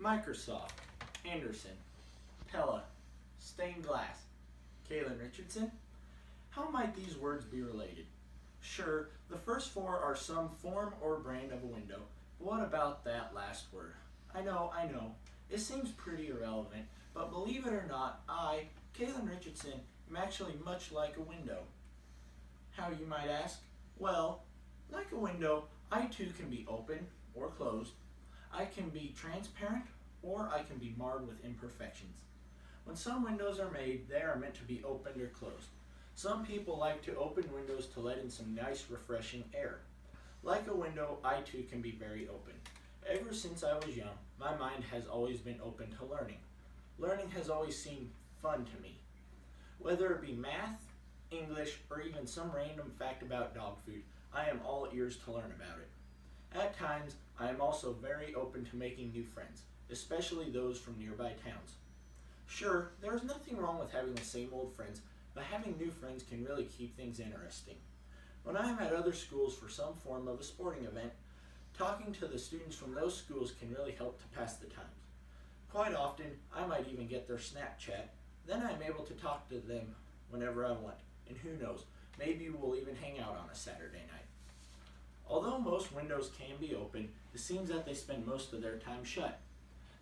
Microsoft, Anderson, Pella, stained glass, Kaylin Richardson. How might these words be related? Sure, the first four are some form or brand of a window, but what about that last word? I know, it seems pretty irrelevant, but believe it or not, I, Kaylin Richardson, am actually much like a window. How, you might ask? Well, like a window, I too can be open or closed. I can be transparent or I can be marred with imperfections. When some windows are made, they are meant to be opened or closed. Some people like to open windows to let in some nice, refreshing air. Like a window, I too can be very open. Ever since I was young, my mind has always been open to learning. Learning has always seemed fun to me. Whether it be math, English, or even some random fact about dog food, I am all ears to learn about it. At times, I am also very open to making new friends, especially those from nearby towns. Sure, there is nothing wrong with having the same old friends, but having new friends can really keep things interesting. When I am at other schools for some form of a sporting event, talking to the students from those schools can really help to pass the time. Quite often, I might even get their Snapchat, then I am able to talk to them whenever I want, and who knows, maybe we'll even hang out on a Saturday night. Although most windows can be open, it seems that they spend most of their time shut.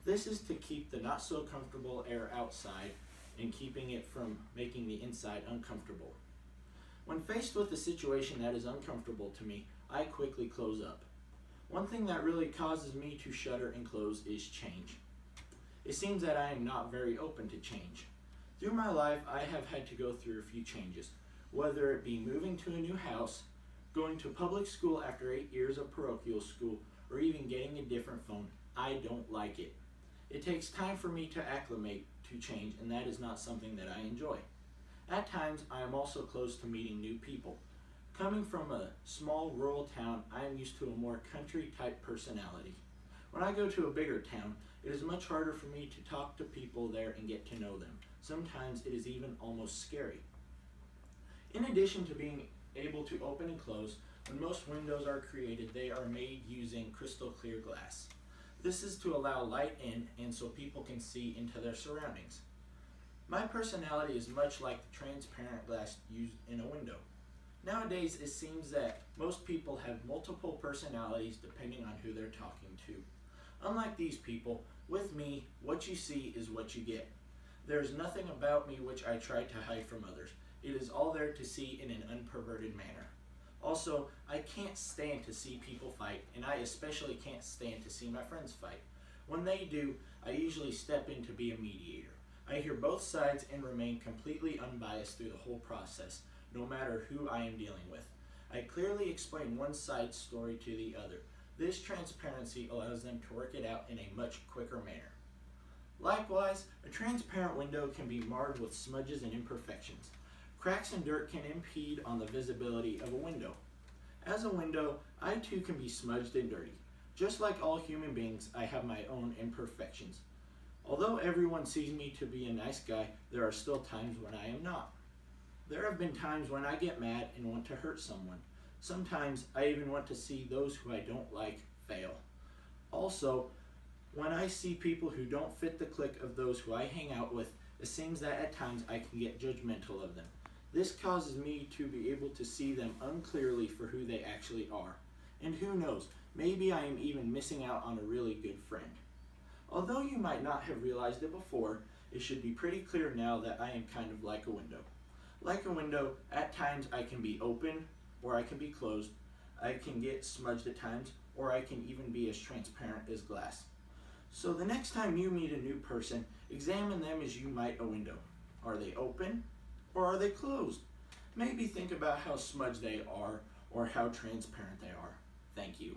This is to keep the not so comfortable air outside and keeping it from making the inside uncomfortable. When faced with a situation that is uncomfortable to me, I quickly close up. One thing that really causes me to shudder and close is change. It seems that I am not very open to change. Through my life, I have had to go through a few changes, whether it be moving to a new house, going to public school after 8 years of parochial school, or even getting a different phone. I don't like it. It takes time for me to acclimate to change, and that is not something that I enjoy. At times, I am also close to meeting new people. Coming from a small rural town, I am used to a more country type personality. When I go to a bigger town, it is much harder for me to talk to people there and get to know them. Sometimes it is even almost scary. In addition to being able to open and close, when most windows are created, they are made using crystal clear glass. This is to allow light in and so people can see into their surroundings. My personality is much like the transparent glass used in a window. Nowadays, it seems that most people have multiple personalities depending on who they're talking to. Unlike these people, with me, what you see is what you get. There is nothing about me which I try to hide from others. It is all there to see in an unperverted manner. Also, I can't stand to see people fight, and I especially can't stand to see my friends fight. When they do, I usually step in to be a mediator. I hear both sides and remain completely unbiased through the whole process, no matter who I am dealing with. I clearly explain one side's story to the other. This transparency allows them to work it out in a much quicker manner. Likewise, a transparent window can be marred with smudges and imperfections. Cracks and dirt can impede on the visibility of a window. As a window, I too can be smudged and dirty. Just like all human beings, I have my own imperfections. Although everyone sees me to be a nice guy, there are still times when I am not. There have been times when I get mad and want to hurt someone. Sometimes I even want to see those who I don't like fail. Also, when I see people who don't fit the clique of those who I hang out with, it seems that at times I can get judgmental of them. This causes me to be able to see them unclearly for who they actually are. And who knows, maybe I am even missing out on a really good friend. Although you might not have realized it before, it should be pretty clear now that I am kind of like a window. Like a window, at times I can be open or I can be closed. I can get smudged at times, or I can even be as transparent as glass. So the next time you meet a new person, examine them as you might a window. Are they open or are they closed? Maybe think about how smudged they are or how transparent they are. Thank you.